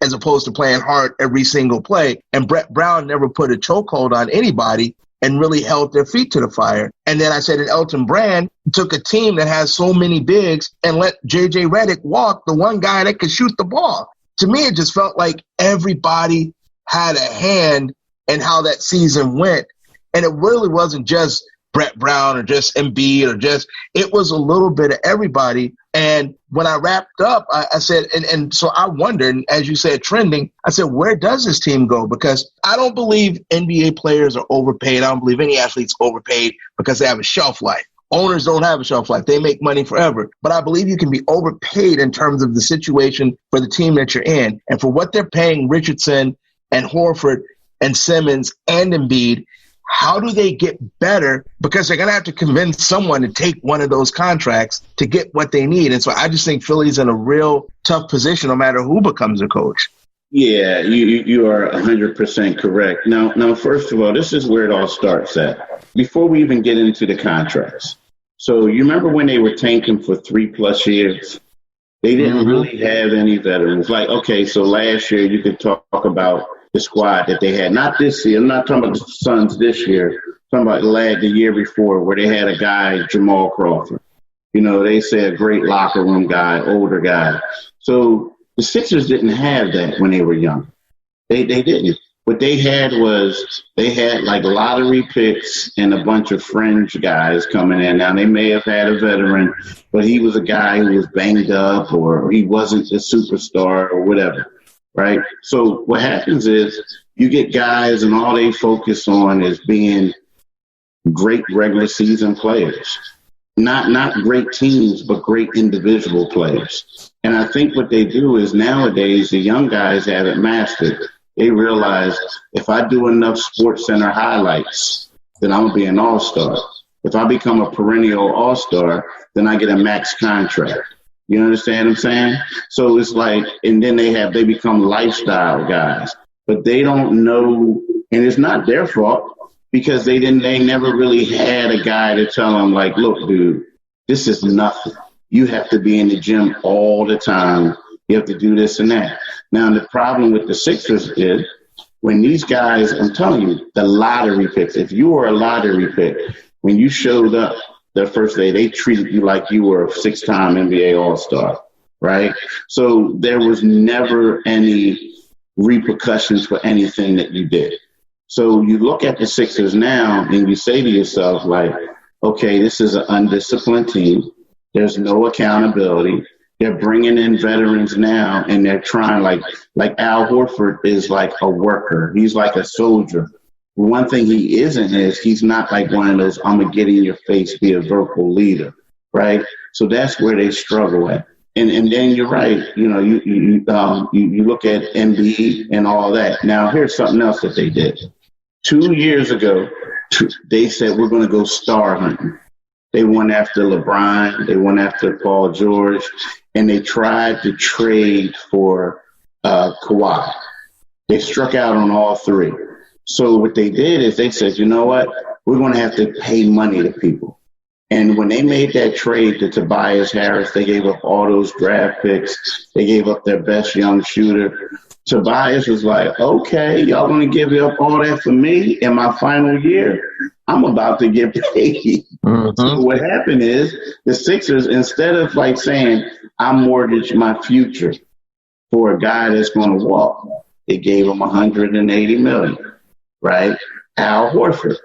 as opposed to playing hard every single play. And Brett Brown never put a chokehold on anybody and really held their feet to the fire. And then I said, and Elton Brand took a team that has so many bigs and let J.J. Redick walk, the one guy that could shoot the ball. To me, it just felt like everybody had a hand in how that season went. And it really wasn't just Brett Brown or just Embiid or just – it was a little bit of everybody. And when I wrapped up, I said – and so I wondered, and as you said, trending, I said, where does this team go? Because I don't believe NBA players are overpaid. I don't believe any athlete's overpaid because they have a shelf life. Owners don't have a shelf life. They make money forever. But I believe you can be overpaid in terms of the situation for the team that you're in. And for what they're paying Richardson and Horford and Simmons and Embiid, how do they get better? Because they're going to have to convince someone to take one of those contracts to get what they need. And so I just think Philly's in a real tough position no matter who becomes a coach. Yeah, you are 100% correct. Now, first of all, this is where it all starts at. Before we even get into the contracts. So you remember when they were tanking for 3+ years? They didn't really have any veterans. Like, okay, so last year you could talk about the squad that they had. Not this year. I'm not talking about the Suns this year. I'm talking about the year before where they had a guy, Jamal Crawford. You know, they say a great locker room guy, older guy. So the Sixers didn't have that when they were young. They didn't. What they had was they had like lottery picks and a bunch of fringe guys coming in. Now, they may have had a veteran, but he was a guy who was banged up or he wasn't a superstar or whatever, right? So what happens is you get guys and all they focus on is being great regular season players. Not great teams, but great individual players. And I think what they do is nowadays the young guys have it mastered. They realize if I do enough Sports Center highlights, then I'm going to be an all-star. If I become a perennial all-star, then I get a max contract. You understand what I'm saying? So it's like, and then they become lifestyle guys. But they don't know, and it's not their fault because they never really had a guy to tell them, like, look, dude, this is nothing. You have to be in the gym all the time. You have to do this and that. Now, the problem with the Sixers is when these guys, I'm telling you, the lottery picks, if you were a lottery pick, when you showed up the first day, they treated you like you were a 6-time NBA All-Star, right? So there was never any repercussions for anything that you did. So you look at the Sixers now and you say to yourself, like, okay, this is an undisciplined team. There's no accountability. They're bringing in veterans now, and they're trying like Al Horford is like a worker. He's like a soldier. One thing he isn't is he's not like one of those, I'm going to get in your face, be a vocal leader, right? So that's where they struggle at. And then you're right. You know, you look at Embiid and all that. Now, here's something else that they did. 2 years ago, they said, we're going to go star hunting. They went after LeBron. They went after Paul George. And they tried to trade for Kawhi. They struck out on all three. So what they did is they said, you know what? We're going to have to pay money to people. And when they made that trade to Tobias Harris, they gave up all those draft picks. They gave up their best young shooter. Tobias was like, okay, y'all going to give up all that for me in my final year? I'm about to get paid. So what happened is the Sixers, instead of like saying, I mortgage my future for a guy that's going to walk, they gave him $180 million, right? Al Horford.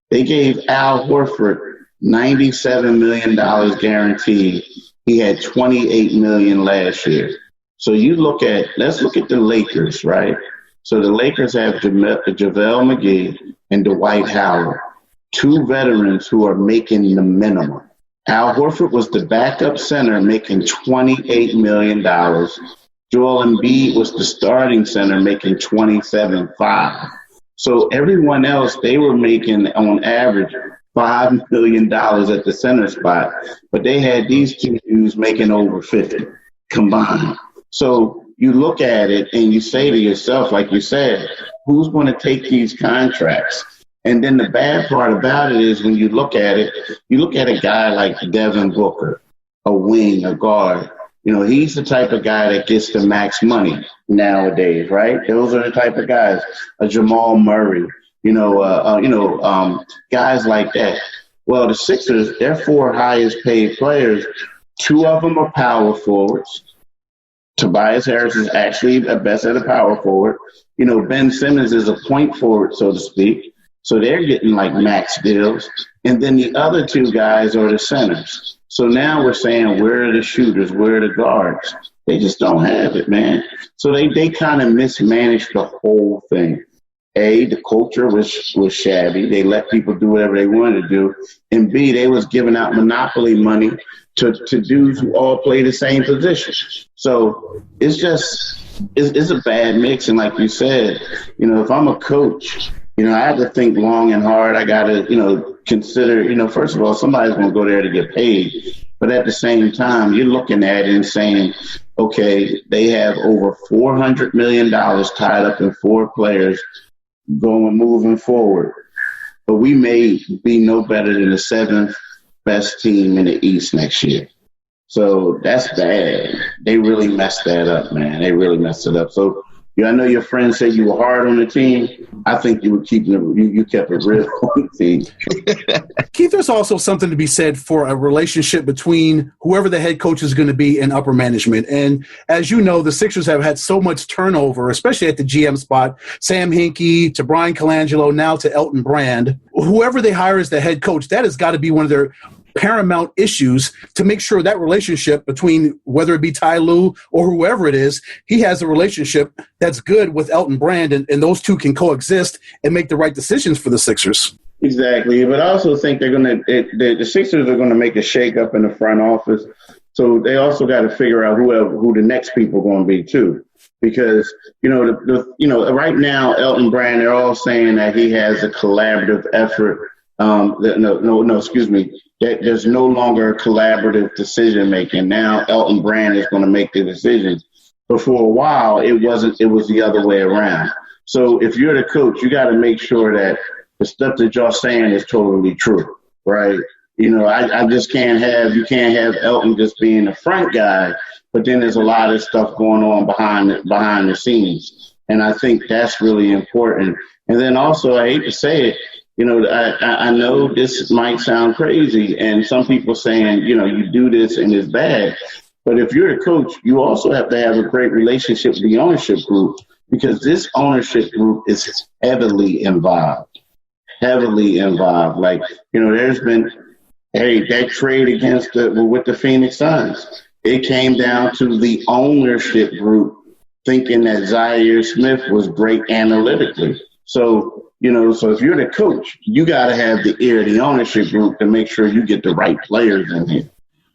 They gave Al Horford $97 million guaranteed. He had $28 million last year. So let's look at the Lakers, right? So the Lakers have JaVale McGee and Dwight Howard, two veterans who are making the minimum. Al Horford was the backup center making $28 million. Joel Embiid was the starting center making $27.5. So everyone else, they were making on average $5 million at the center spot, but they had these two dudes making over 50 combined. So you look at it and you say to yourself, like you said, who's going to take these contracts? And then the bad part about it is when you look at it, you look at a guy like Devin Booker, a wing, a guard. He's the type of guy that gets the max money nowadays, right? Those are the type of guys, a Jamal Murray, guys like that. Well, the Sixers, their 4 highest paid players, 2 of them are power forwards. Tobias Harris is actually at best at a power forward. Ben Simmons is a point forward, so to speak. So they're getting like max deals. And then the other 2 guys are the centers. So now we're saying, where are the shooters? Where are the guards? They just don't have it, man. So they kind of mismanaged the whole thing. A, the culture was shabby. They let people do whatever they wanted to do. And B, they was giving out monopoly money to dudes who all play the same position. So it's a bad mix. And like you said, if I'm a coach, I have to think long and hard. I got to, consider, first of all, somebody's going to go there to get paid. But at the same time, you're looking at it and saying, okay, they have over $400 million tied up in 4 players moving forward. But we may be no better than the 7th best team in the East next year. So that's bad. They really messed that up, man. They really messed it up. So I know your friend said you were hard on the team. I think you were you kept it real on the team. Keith, there's also something to be said for a relationship between whoever the head coach is going to be and upper management. And as you know, the Sixers have had so much turnover, especially at the GM spot. Sam Hinkie to Brian Colangelo, now to Elton Brand. Whoever they hire as the head coach, that has got to be one of their paramount issues to make sure that relationship between whether it be Ty Lue or whoever it is, he has a relationship that's good with Elton Brand, and those 2 can coexist and make the right decisions for the Sixers. Exactly. But I also think the Sixers are going to make a shakeup in the front office. So they also got to figure out who the next people are going to be too. Because, right now, Elton Brand, they're all saying that he has a collaborative effort. There's no longer collaborative decision making. Now Elton Brand is going to make the decisions. But for a while, it was the other way around. So if you're the coach, you got to make sure that the stuff that y'all saying is totally true, right? I just can't have Elton just being the front guy, but then there's a lot of stuff going on behind the scenes. And I think that's really important. And then also, I hate to say it, I know this might sound crazy, and some people saying, you do this and it's bad. But if you're a coach, you also have to have a great relationship with the ownership group, because this ownership group is heavily involved. Like, there's been, that trade with the Phoenix Suns. It came down to the ownership group thinking that Zaire Smith was great analytically. So if you're the coach, you got to have the ear of the ownership group to make sure you get the right players in here.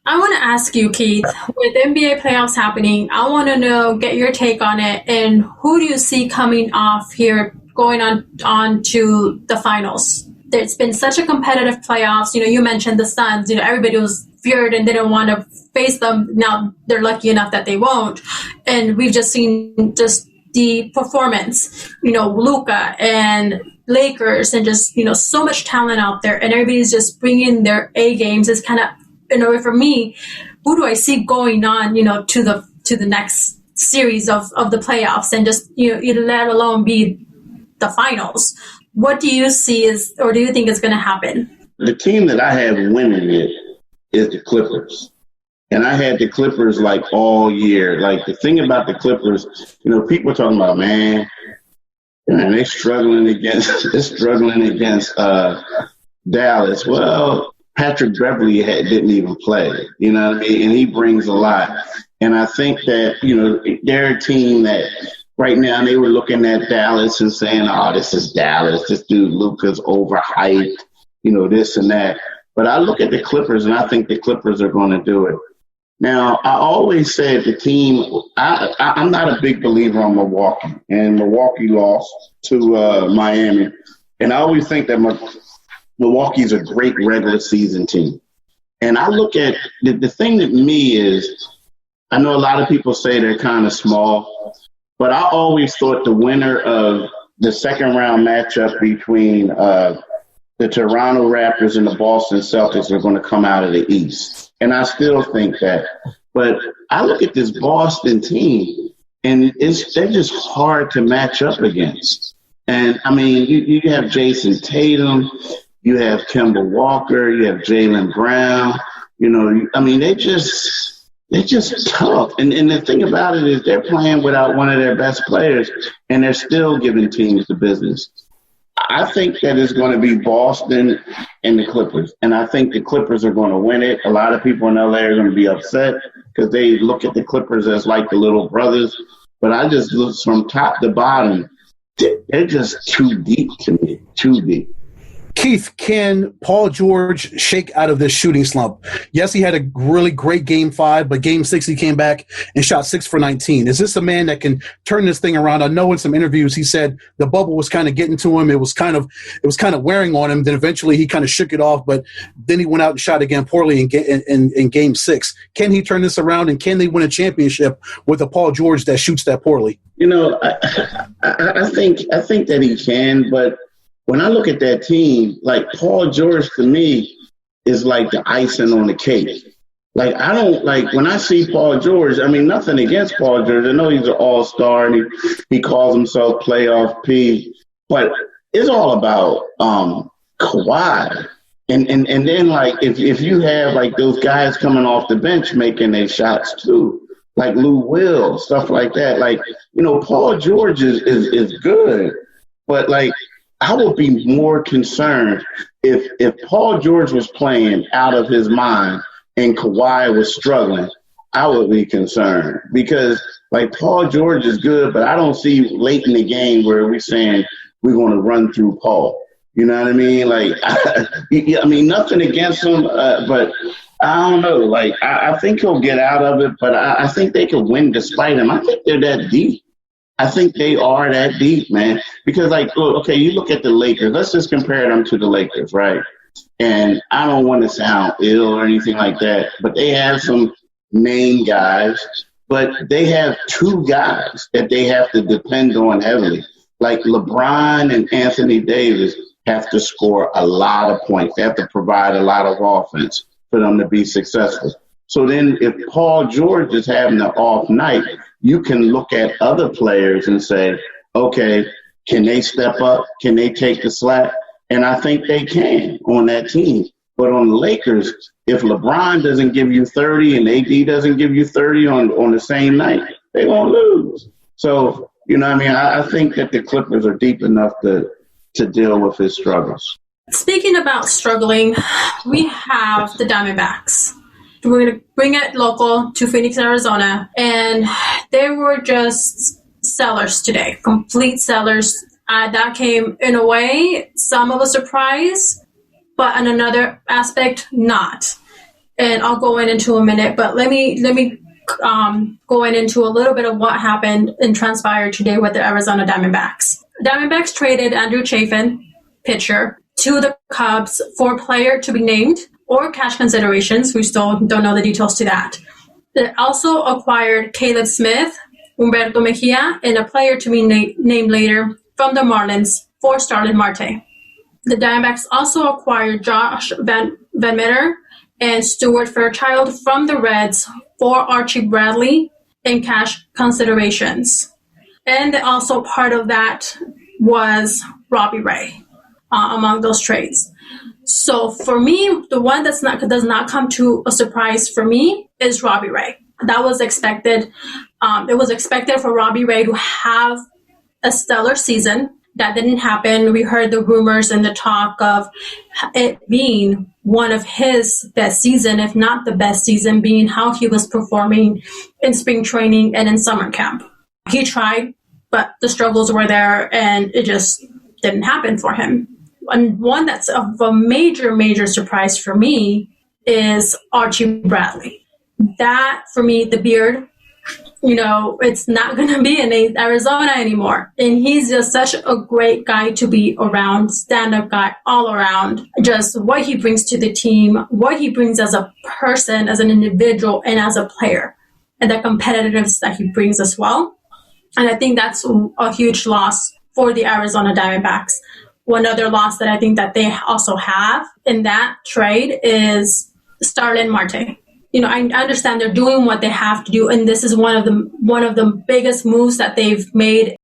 I want to ask you, Keith, with NBA playoffs happening, I want to get your take on it. And who do you see coming off here, going on to the finals? It's been such a competitive playoffs. You mentioned the Suns. Everybody was feared and didn't want to face them. Now they're lucky enough that they won't. And we've just seen just the performance, Luka and Lakers, and just, so much talent out there, and everybody's just bringing their A games. It's kind of, in a way, for me, who do I see going on, to the next series of the playoffs, and just, let alone be the finals. What do you see or do you think is going to happen? The team that I have winning it is the Clippers. And I had the Clippers like all year. Like, the thing about the Clippers, people are talking about, man, they're struggling against Dallas. Well, Patrick Beverley didn't even play, you know what I mean? And he brings a lot. And I think that, they're a team that right now they were looking at Dallas and saying, oh, this is Dallas. This dude Luka's overhyped, this and that. But I look at the Clippers, and I think the Clippers are going to do it. Now, I always said the team, I'm not a big believer on Milwaukee, and Milwaukee lost to Miami. And I always think that Milwaukee's a great regular season team. And I look at the thing to me is, I know a lot of people say they're kind of small, but I always thought the winner of the second round matchup between the Toronto Raptors and the Boston Celtics are going to come out of the East. And I still think that. But I look at this Boston team, and they're just hard to match up against. And, I mean, you have Jason Tatum, you have Kemba Walker, you have Jaylen Brown. You know, I mean, they're just tough. And the thing about it is they're playing without one of their best players, and they're still giving teams the business. I think that it's going to be Boston and the Clippers, and I think the Clippers are going to win it. A lot of people in LA are going to be upset because they look at the Clippers as like the little brothers. But I just look from top to bottom, they're just too deep to me, too deep. Keith, can Paul George shake out of this shooting slump? Yes, he had a really great Game 5, but Game 6 he came back and shot 6 for 19. Is this a man that can turn this thing around? I know in some interviews he said the bubble was kind of getting to him. It was kind of wearing on him. Then eventually he kind of shook it off, but then he went out and shot again poorly in Game 6. Can he turn this around, and can they win a championship with a Paul George that shoots that poorly? You know, I think that he can, but when I look at that team, like Paul George to me is like the icing on the cake. Like I don't like when I see Paul George, I mean, nothing against Paul George. I know he's an all-star and he calls himself playoff P, but it's all about Kawhi. And then like if you have like those guys coming off the bench making their shots too, like Lou Will, stuff like that. Like, you know, Paul George is good, but like I would be more concerned if Paul George was playing out of his mind and Kawhi was struggling. I would be concerned because, like, Paul George is good, but I don't see late in the game where we're saying we're going to run through Paul. You know what I mean? Like, I mean, nothing against him, but I don't know. Like, I think he'll get out of it, but I think they could win despite him. I think they're that deep. I think they are that deep, man. Because, like, look, okay, you look at the Lakers. Let's just compare them to the Lakers, right? And I don't want to sound ill or anything like that, but they have some main guys, but they have two guys that they have to depend on heavily. Like LeBron and Anthony Davis have to score a lot of points. They have to provide a lot of offense for them to be successful. So then if Paul George is having an off night, you can look at other players and say, okay, can they step up? Can they take the slack? And I think they can on that team. But on the Lakers, if LeBron doesn't give you 30 and AD doesn't give you 30 on the same night, they won't lose. So, you know what I mean? I think that the Clippers are deep enough to deal with his struggles. Speaking about struggling, we have the Diamondbacks. We're going to bring it local to Phoenix, Arizona, and they were just sellers today, complete sellers. That came, in a way, some of a surprise, but in another aspect, not. And I'll go into a minute, but let me go into a little bit of what happened and transpired today with the Arizona Diamondbacks. Diamondbacks traded Andrew Chafin, pitcher, to the Cubs for a player to be named or cash considerations. We still don't know the details to that. They also acquired Caleb Smith, Humberto Mejia, and a player to be named later from the Marlins for Starlin Marte. The Diamondbacks also acquired Josh Van Meter and Stuart Fairchild from the Reds for Archie Bradley and cash considerations. And also part of that was Robbie Ray among those trades. So for me, the one does not come to a surprise for me is Robbie Ray. That was expected. It was expected for Robbie Ray to have a stellar season. That didn't happen. We heard the rumors and the talk of it being one of his best season, if not the best season, being how he was performing in spring training and in summer camp. He tried, but the struggles were there and it just didn't happen for him. And one that's of a major, major surprise for me is Archie Bradley. That, for me, the beard, it's not going to be in Arizona anymore. And he's just such a great guy to be around, stand-up guy all around. Just what he brings to the team, what he brings as a person, as an individual, and as a player, and the competitiveness that he brings as well. And I think that's a huge loss for the Arizona Diamondbacks. One other loss that I think that they also have in that trade is Starlin Marte. I understand they're doing what they have to do, and this is one of the biggest moves that they've made